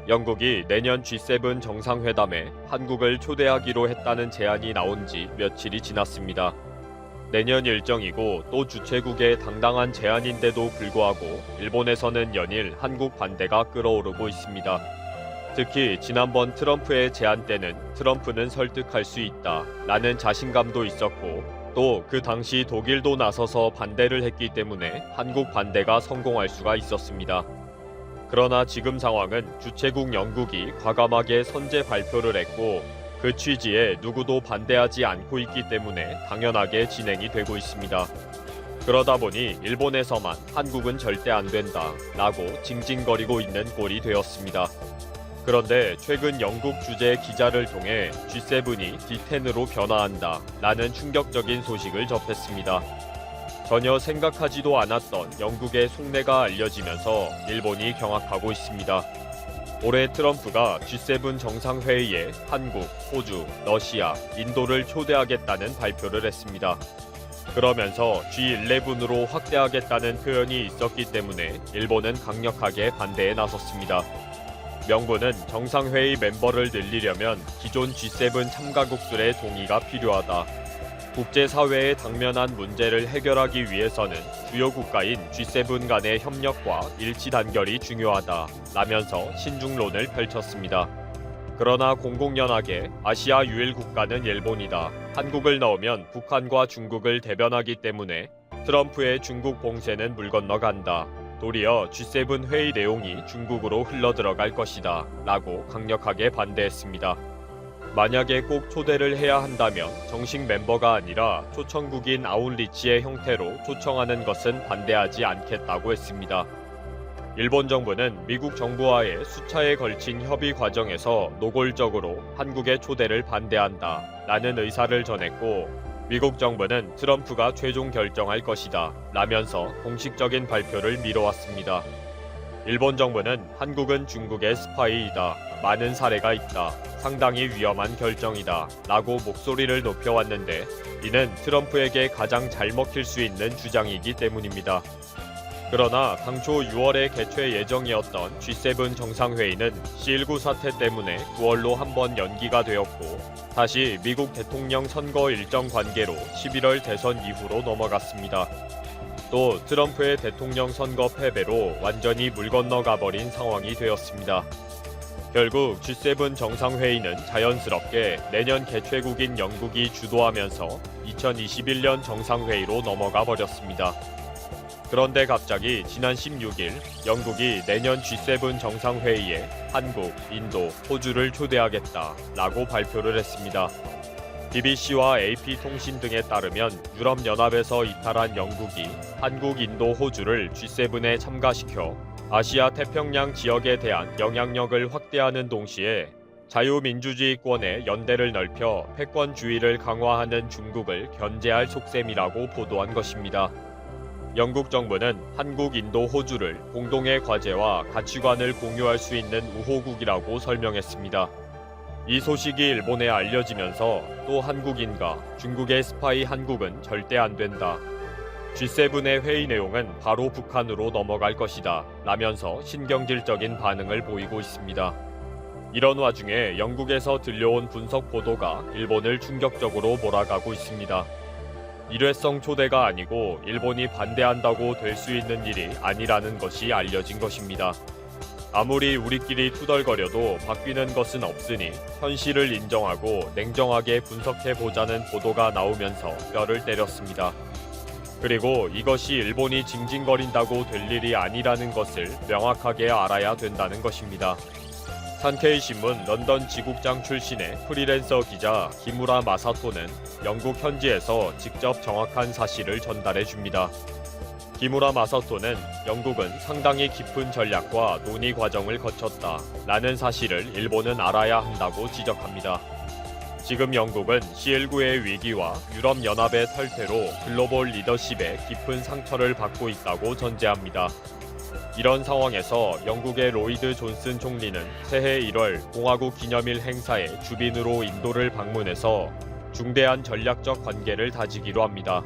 영국이 내년 G7 정상회담에 한국을 초대하기로 했다는 제안이 나온 지 며칠이 지났습니다. 내년 일정이고 또 주최국의 당당한 제안인데도 불구하고 일본에서는 연일 한국 반대가 끓어오르고 있습니다. 특히 지난번 트럼프의 제안 때는 트럼프는 설득할 수 있다라는 자신감도 있었고 또 그 당시 독일도 나서서 반대를 했기 때문에 한국 반대가 성공할 수가 있었습니다. 그러나 지금 상황은 주최국 영국이 과감하게 선제 발표를 했고 그 취지에 누구도 반대하지 않고 있기 때문에 당연하게 진행이 되고 있습니다. 그러다 보니 일본에서만 한국은 절대 안 된다 라고 징징거리고 있는 꼴이 되었습니다. 그런데 최근 영국 주재 기자를 통해 G7이 D10으로 변화한다 라는 충격적인 소식을 접했습니다. 전혀 생각하지도 않았던 영국의 속내가 알려지면서 일본이 경악하고 있습니다. 올해 트럼프가 G7 정상회의에 한국, 호주, 러시아, 인도를 초대하겠다는 발표를 했습니다. 그러면서 G11으로 확대하겠다는 표현이 있었기 때문에 일본은 강력하게 반대에 나섰습니다. 명분은 정상회의 멤버를 늘리려면 기존 G7 참가국들의 동의가 필요하다. 국제사회에 당면한 문제를 해결하기 위해서는 주요 국가인 G7 간의 협력과 일치 단결이 중요하다 라면서 신중론을 펼쳤습니다. 그러나 공공연하게 아시아 유일 국가는 일본이다. 한국을 넣으면 북한과 중국을 대변하기 때문에 트럼프의 중국 봉쇄는 물 건너간다. 도리어 G7 회의 내용이 중국으로 흘러들어갈 것이다 라고 강력하게 반대했습니다. 만약에 꼭 초대를 해야 한다면 정식 멤버가 아니라 초청국인 아웃리치의 형태로 초청하는 것은 반대하지 않겠다고 했습니다. 일본 정부는 미국 정부와의 수차에 걸친 협의 과정에서 노골적으로 한국의 초대를 반대한다 라는 의사를 전했고 미국 정부는 트럼프가 최종 결정할 것이다 라면서 공식적인 발표를 미뤄왔습니다. 일본 정부는 한국은 중국의 스파이이다. 많은 사례가 있다. 상당히 위험한 결정이다. 라고 목소리를 높여왔는데 이는 트럼프에게 가장 잘 먹힐 수 있는 주장이기 때문입니다. 그러나 당초 6월에 개최 예정이었던 G7 정상회의는 C19 사태 때문에 9월로 한번 연기가 되었고 다시 미국 대통령 선거 일정 관계로 11월 대선 이후로 넘어갔습니다. 또 트럼프의 대통령 선거 패배로 완전히 물 건너가 버린 상황이 되었습니다. 결국 G7 정상회의는 자연스럽게 내년 개최국인 영국이 주도하면서 2021년 정상회의로 넘어가 버렸습니다. 그런데 갑자기 지난 16일 영국이 내년 G7 정상회의에 한국, 인도, 호주를 초대하겠다라고 발표를 했습니다. BBC와 AP통신 등에 따르면 유럽연합에서 이탈한 영국이 한국, 인도, 호주를 G7에 참가시켜 아시아 태평양 지역에 대한 영향력을 확대하는 동시에 자유민주주의권의 연대를 넓혀 패권주의를 강화하는 중국을 견제할 속셈이라고 보도한 것입니다. 영국 정부는 한국, 인도, 호주를 공동의 과제와 가치관을 공유할 수 있는 우호국이라고 설명했습니다. 이 소식이 일본에 알려지면서 또 한국인가 중국의 스파이 한국은 절대 안 된다. G7의 회의 내용은 바로 북한으로 넘어갈 것이다. 라면서 신경질적인 반응을 보이고 있습니다. 이런 와중에 영국에서 들려온 분석 보도가 일본을 충격적으로 몰아가고 있습니다. 일회성 초대가 아니고 일본이 반대한다고 될 수 있는 일이 아니라는 것이 알려진 것입니다. 아무리 우리끼리 투덜거려도 바뀌는 것은 없으니 현실을 인정하고 냉정하게 분석해보자는 보도가 나오면서 뼈를 때렸습니다. 그리고 이것이 일본이 징징거린다고 될 일이 아니라는 것을 명확하게 알아야 된다는 것입니다. 산케이신문 런던 지국장 출신의 프리랜서 기자 기무라 마사토는 영국 현지에서 직접 정확한 사실을 전달해 줍니다. 기무라 마사토는 영국은 상당히 깊은 전략과 논의 과정을 거쳤다 라는 사실을 일본은 알아야 한다고 지적합니다. 지금 영국은 C19의 위기와 유럽연합의 탈퇴로 글로벌 리더십에 깊은 상처를 받고 있다고 전제합니다. 이런 상황에서 영국의 로이드 존슨 총리는 새해 1월 공화국 기념일 행사에 주빈으로 인도를 방문해서 중대한 전략적 관계를 다지기로 합니다.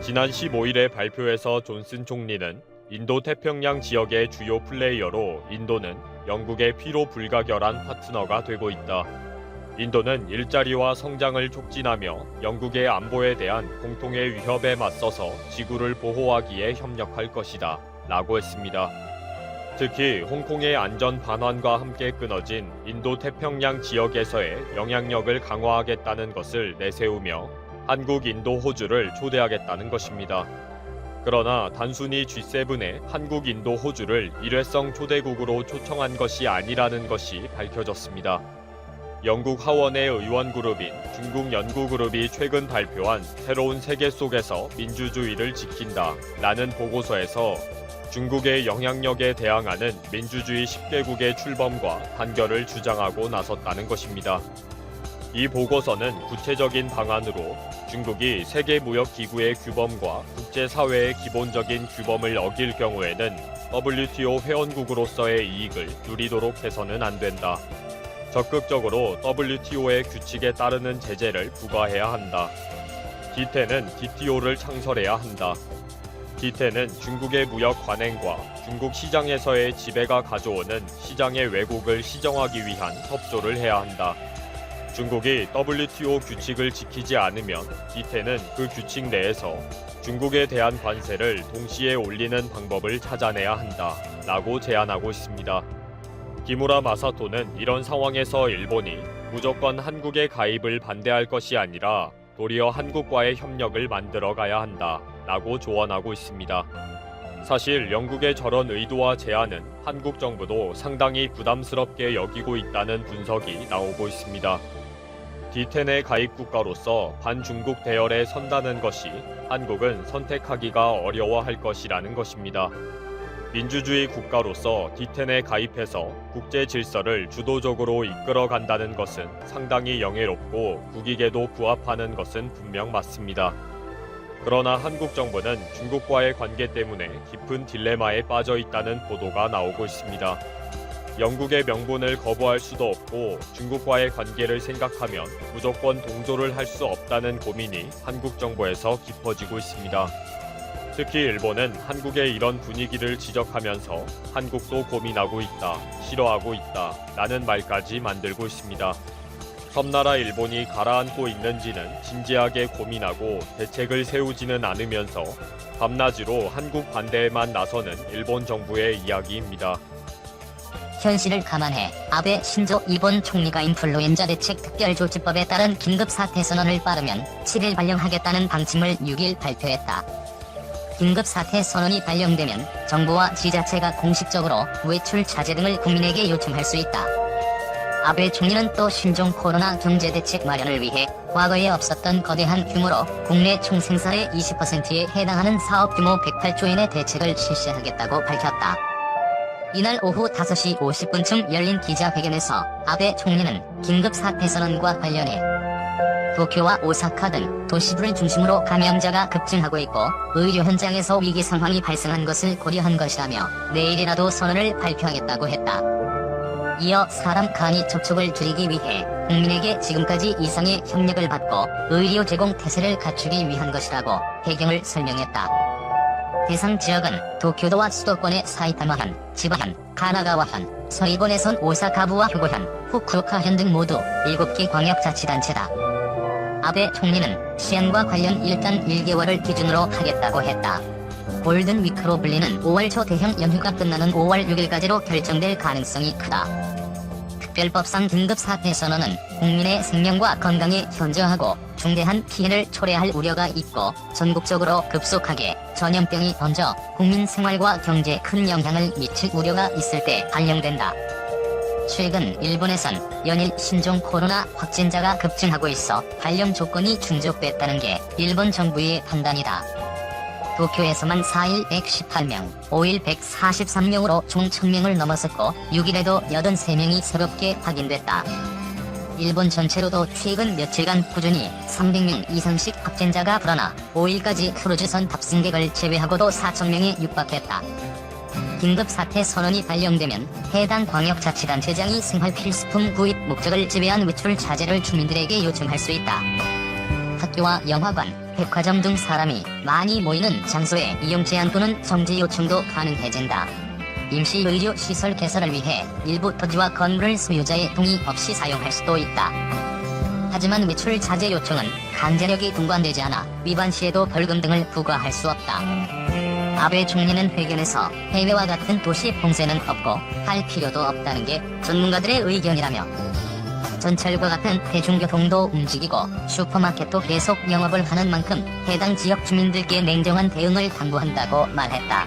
지난 15일의 발표에서 존슨 총리는 인도 태평양 지역의 주요 플레이어로 인도는 영국의 피로 불가결한 파트너가 되고 있다. 인도는 일자리와 성장을 촉진하며 영국의 안보에 대한 공통의 위협에 맞서서 지구를 보호하기에 협력할 것이다 라고 했습니다. 특히 홍콩의 안전 반환과 함께 끊어진 인도 태평양 지역에서의 영향력을 강화하겠다는 것을 내세우며 한국, 인도, 호주를 초대하겠다는 것입니다. 그러나 단순히 G7에 한국, 인도, 호주를 일회성 초대국으로 초청한 것이 아니라는 것이 밝혀졌습니다. 영국 하원의 의원 그룹인 중국 연구그룹이 최근 발표한 새로운 세계 속에서 민주주의를 지킨다 라는 보고서에서 중국의 영향력에 대항하는 민주주의 10개국의 출범과 단결을 주장하고 나섰다는 것입니다. 이 보고서는 구체적인 방안으로 중국이 세계무역기구의 규범과 국제사회의 기본적인 규범을 어길 경우에는 WTO 회원국으로서의 이익을 누리도록 해서는 안 된다. 적극적으로 WTO의 규칙에 따르는 제재를 부과해야 한다. D10은 DTO를 창설해야 한다. D10은 중국의 무역 관행과 중국 시장에서의 지배가 가져오는 시장의 왜곡을 시정하기 위한 협조를 해야 한다. 중국이 WTO 규칙을 지키지 않으면 D10은 그 규칙 내에서 중국에 대한 관세를 동시에 올리는 방법을 찾아내야 한다 라고 제안하고 있습니다. 기무라 마사토는 이런 상황에서 일본이 무조건 한국의 가입을 반대할 것이 아니라 도리어 한국과의 협력을 만들어 가야 한다 라고 조언하고 있습니다. 사실 영국의 저런 의도와 제안은 한국 정부도 상당히 부담스럽게 여기고 있다는 분석이 나오고 있습니다. D10의 가입 국가로서 반중국 대열에 선다는 것이 한국은 선택하기가 어려워할 것이라는 것입니다. 민주주의 국가로서 D10에 가입해서 국제 질서를 주도적으로 이끌어 간다는 것은 상당히 영예롭고 국익에도 부합하는 것은 분명 맞습니다. 그러나 한국 정부는 중국과의 관계 때문에 깊은 딜레마에 빠져 있다는 보도가 나오고 있습니다. 영국의 명분을 거부할 수도 없고 중국과의 관계를 생각하면 무조건 동조를 할 수 없다는 고민이 한국 정부에서 깊어지고 있습니다. 특히 일본은 한국의 이런 분위기를 지적하면서 한국도 고민하고 있다, 싫어하고 있다 라는 말까지 만들고 있습니다. 섬나라 일본이 가라앉고 있는지는 진지하게 고민하고 대책을 세우지는 않으면서 밤낮으로 한국 반대에만 나서는 일본 정부의 이야기입니다. 현실을 감안해 아베 신조 일본 총리가 인플루엔자 대책 특별조치법에 따른 긴급사태 선언을 빠르면 7일 발령하겠다는 방침을 6일 발표했다. 긴급사태 선언이 발령되면 정부와 지자체가 공식적으로 외출 자제 등을 국민에게 요청할 수 있다. 아베 총리는 또 신종 코로나 경제대책 마련을 위해 과거에 없었던 거대한 규모로 국내 총생산의 20%에 해당하는 사업 규모 108조엔의 대책을 실시하겠다고 밝혔다. 이날 오후 5시 50분쯤 열린 기자회견에서 아베 총리는 긴급사태 선언과 관련해 도쿄와 오사카 등 도시부를 중심으로 감염자가 급증하고 있고 의료 현장에서 위기 상황이 발생한 것을 고려한 것이라며 내일이라도 선언을 발표하겠다고 했다. 이어 사람 간이 접촉을 줄이기 위해 국민에게 지금까지 이상의 협력을 받고 의료 제공 태세를 갖추기 위한 것이라고 배경을 설명했다. 대상 지역은 도쿄도와 수도권의 사이타마현, 지바현, 가나가와현, 서일본에선 오사카부와 휴고현, 후쿠오카현 등 모두 7개 광역자치단체다. 아베 총리는 시행과 관련 일단 1개월을 기준으로 하겠다고 했다. 골든 위크로 불리는 5월 초 대형 연휴가 끝나는 5월 6일까지로 결정될 가능성이 크다. 특별법상 긴급사태 선언은 국민의 생명과 건강에 현저하고 중대한 피해를 초래할 우려가 있고 전국적으로 급속하게 전염병이 번져 국민 생활과 경제에 큰 영향을 미칠 우려가 있을 때 발령된다. 최근 일본에선 연일 신종 코로나 확진자가 급증하고 있어 발령 조건이 충족됐다는 게 일본 정부의 판단이다. 도쿄에서만 4일 118명, 5일 143명으로 총 1000명을 넘어섰고 6일에도 83명이 새롭게 확인됐다. 일본 전체로도 최근 며칠간 꾸준히 300명 이상씩 확진자가 불어나 5일까지 크루즈선 탑승객을 제외하고도 4,000명에 육박했다. 긴급사태 선언이 발령되면 해당 광역자치단체장이 생활필수품 구입 목적을 제외한 외출 자제를 주민들에게 요청할 수 있다. 학교와 영화관, 백화점 등 사람이 많이 모이는 장소에 이용 제한 또는 정지 요청도 가능해진다. 임시 의료 시설 개설을 위해 일부 토지와 건물 소유자의 동의 없이 사용할 수도 있다. 하지만 외출 자제 요청은 강제력이 동반되지 않아 위반 시에도 벌금 등을 부과할 수 없다. 아베 총리는 회견에서 해외와 같은 도시 봉쇄는 없고 할 필요도 없다는 게 전문가들의 의견이라며 전철과 같은 대중교통도 움직이고 슈퍼마켓도 계속 영업을 하는 만큼 해당 지역 주민들께 냉정한 대응을 당부한다고 말했다.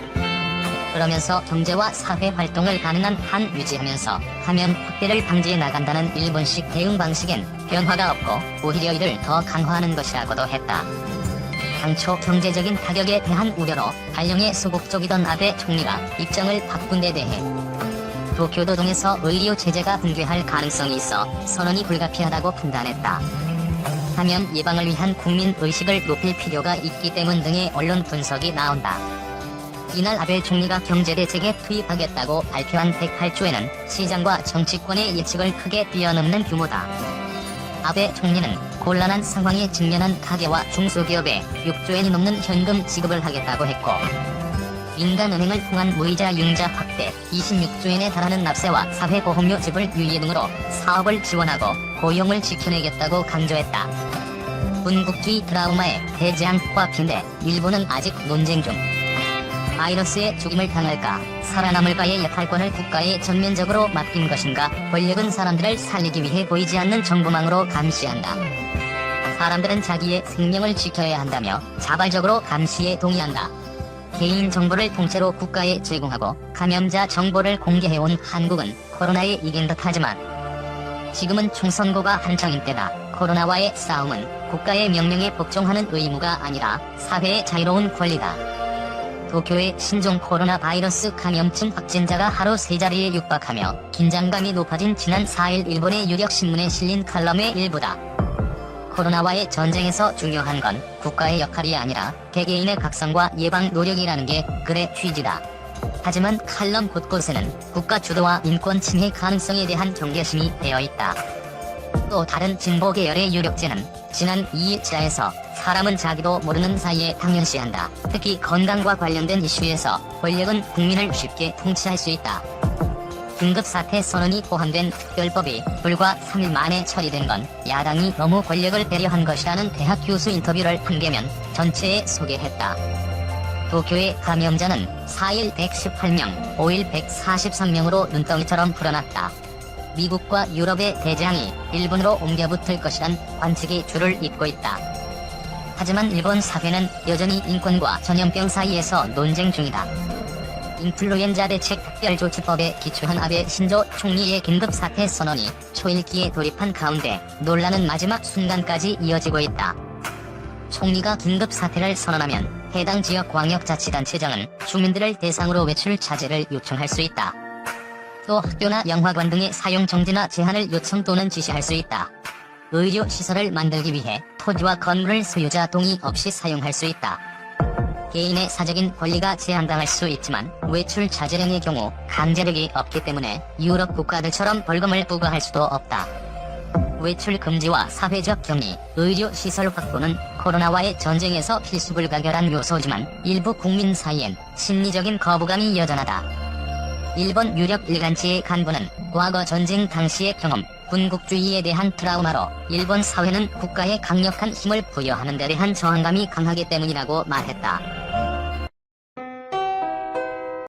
그러면서 경제와 사회 활동을 가능한 한 유지하면서 감염 확대를 방지해 나간다는 일본식 대응 방식엔 변화가 없고 오히려 이를 더 강화하는 것이라고도 했다. 당초 경제적인 타격에 대한 우려로 발령에 소극적이던 아베 총리가 입장을 바꾼 데 대해 도쿄도동에서 의료 제재가 붕괴할 가능성이 있어 선언이 불가피하다고 판단했다. 감염 예방을 위한 국민 의식을 높일 필요가 있기 때문 등의 언론 분석이 나온다. 이날 아베 총리가 경제대책에 투입하겠다고 발표한 108조에는 시장과 정치권의 예측을 크게 뛰어넘는 규모다. 아베 총리는 곤란한 상황에 직면한 가계와 중소기업에 6조엔이 넘는 현금 지급을 하겠다고 했고 민간은행을 통한 무이자 융자 확대, 26조엔에 달하는 납세와 사회보험료 지불 유예 등으로 사업을 지원하고 고용을 지켜내겠다고 강조했다. 군국주의 트라우마에 대재앙과 빈대, 일본은 아직 논쟁 중. 바이러스에 죽임을 당할까, 살아남을까의 역할권을 국가에 전면적으로 맡긴 것인가, 권력은 사람들을 살리기 위해 보이지 않는 정보망으로 감시한다. 사람들은 자기의 생명을 지켜야 한다며 자발적으로 감시에 동의한다. 개인 정보를 통째로 국가에 제공하고 감염자 정보를 공개해온 한국은 코로나에 이긴 듯하지만 지금은 총선고가 한창인 때다. 코로나와의 싸움은 국가의 명령에 복종하는 의무가 아니라 사회의 자유로운 권리다. 도쿄의 신종 코로나 바이러스 감염증 확진자가 하루 3자리에 육박하며 긴장감이 높아진 지난 4일 일본의 유력 신문에 실린 칼럼의 일부다. 코로나와의 전쟁에서 중요한 건 국가의 역할이 아니라 개개인의 각성과 예방 노력이라는 게 글의 취지다. 하지만 칼럼 곳곳에는 국가 주도와 인권 침해 가능성에 대한 경계심이 되어 있다. 또 다른 진보 계열의 유력제는 지난 2일자에서 사람은 자기도 모르는 사이에 당연시한다. 특히 건강과 관련된 이슈에서 권력은 국민을 쉽게 통치할 수 있다. 긴급사태 선언이 포함된 특별법이 불과 3일 만에 처리된 건 야당이 너무 권력을 배려한 것이라는 대학 교수 인터뷰를 한 개면 전체에 소개했다. 도쿄의 감염자는 4일 118명, 5일 143명으로 눈덩이처럼 불어났다. 미국과 유럽의 대재앙이 일본으로 옮겨붙을 것이란 관측이 줄을 잇고 있다. 하지만 일본 사회는 여전히 인권과 전염병 사이에서 논쟁 중이다. 인플루엔자 대책 특별조치법에 기초한 아베 신조 총리의 긴급사태 선언이 초읽기에 돌입한 가운데 논란은 마지막 순간까지 이어지고 있다. 총리가 긴급사태를 선언하면 해당 지역 광역자치단체장은 주민들을 대상으로 외출 자제를 요청할 수 있다. 또 학교나 영화관 등의 사용 정지나 제한을 요청 또는 지시할 수 있다. 의료시설을 만들기 위해 토지와 건물 소유자 동의 없이 사용할 수 있다. 개인의 사적인 권리가 제한당할 수 있지만 외출 자제령의 경우 강제력이 없기 때문에 유럽 국가들처럼 벌금을 부과할 수도 없다. 외출 금지와 사회적 격리, 의료시설 확보는 코로나와의 전쟁에서 필수불가결한 요소지만 일부 국민 사이엔 심리적인 거부감이 여전하다. 일본 유력 일간지의 간부는 과거 전쟁 당시의 경험, 군국주의에 대한 트라우마로 일본 사회는 국가에 강력한 힘을 부여하는 데 대한 저항감이 강하기 때문이라고 말했다.